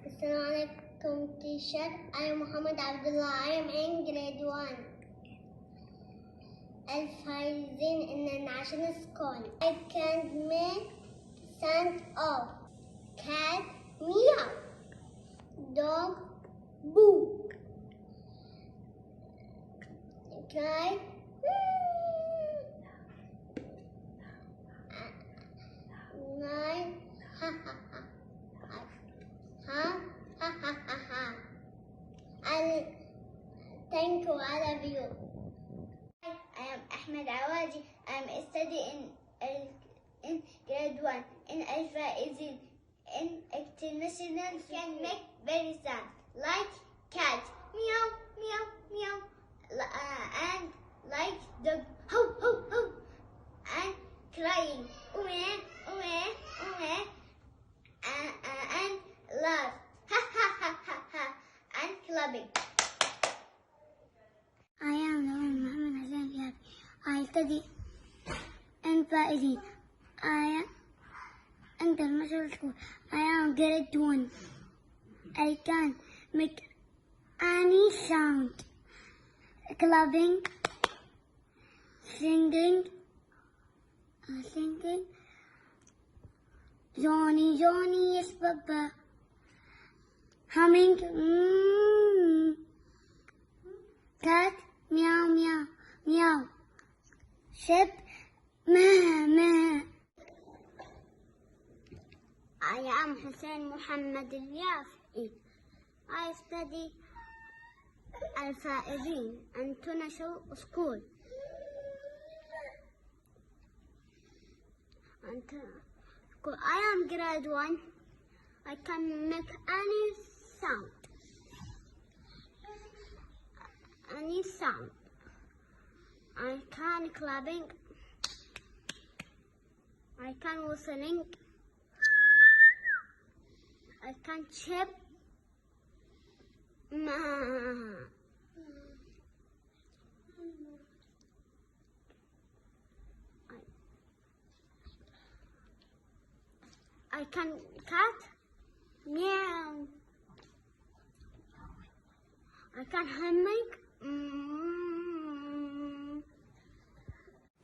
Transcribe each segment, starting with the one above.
Assalamualaikum teacher. I am Muhammad Abdullah. I am in grade 1. Alfayzeen in the national school. I can make sound of cat meow, dog boo, guy nine ha ha ha ha ha ha ha ha. And thank you, all of you. I am Ahmed Awadi. I am studying in grade 1 in Alfayzeen in international. Can make very sound like cat meow meow meow, and like dog ho ho ho, and crying ume ume ume, and laugh ha ha ha ha ha, and clubbing. I am Muhammad Hassan. I study in Alfayzeen. I am international school. I am grade 1. I can make any sound, clubbing, singing, Johnny, Johnny, yes, Papa, humming, cat, meow, meow, meow, sheep, meh, meh. I am Hussein Muhammad al-Yafi. I study Alfayzeen International School. I am grade 1. I can make any sound. I can clapping. I can whistling. I can chip. I can cat meow. I can humming.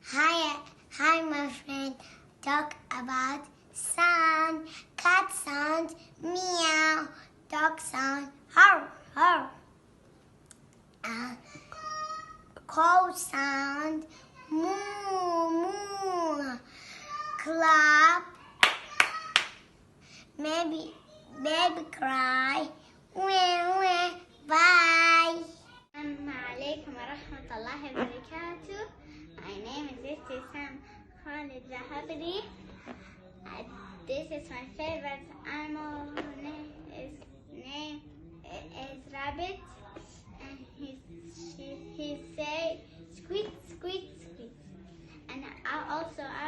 Hi, my friend. Talk about sound. Cat sound meow. Dog sound how. Cow sound moo moo. Clap. Maybe baby cry. Wah. Bye. Assalamu alaikum wa rahmatullahi wa barakatuh. My name is Sam Khalid Zahabri. This is my favorite animal. His name is rabbit, and he say squeak squeak squeak. And I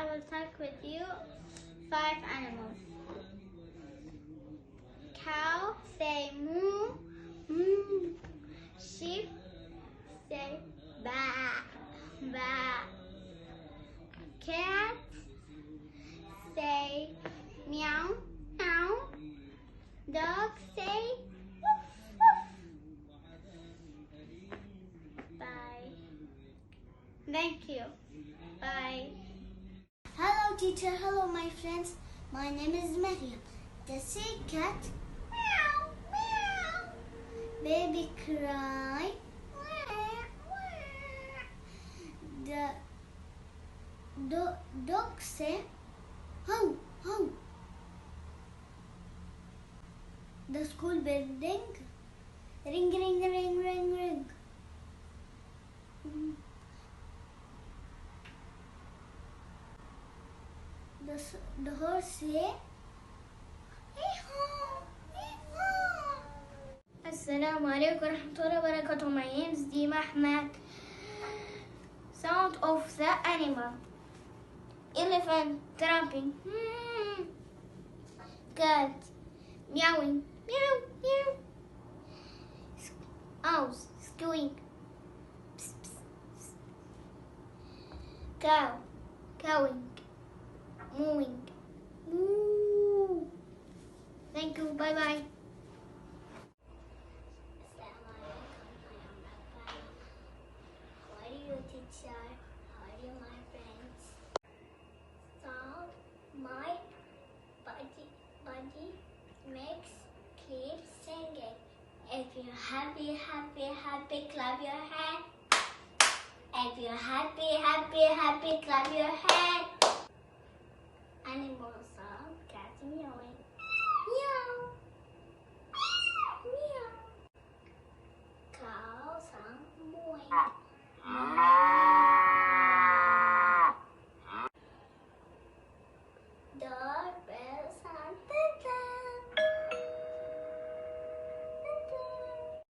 will talk with you 5 animals. Cow say moo moo. Sheep say ba ba. Cat say meow meow. Dog say woof woof. Bye. Thank you. Bye. Hello teacher, hello my friends. My name is Maryam. The say cat meow meow. Baby cry. The dog say how how. The school building ring ring ring ring ring. The horse say Assalamu alaikum warahmatullahi wabarakatuh. My name is Dima Ahmad. Sound of the animal. Elephant tramping. Cat meowing. Meow meow. Owls squealing. Psst, psst, psst. Cow cowing. Mooing. Moo. Thank you. Bye bye. How are you, teacher? How are you, my friends? So, my body makes keep singing. If you're happy, happy, happy, clap your hand. If you're happy, happy, happy, clap your hand. Animal song, cat meowing. Meow. Meow. Cow song, mooing.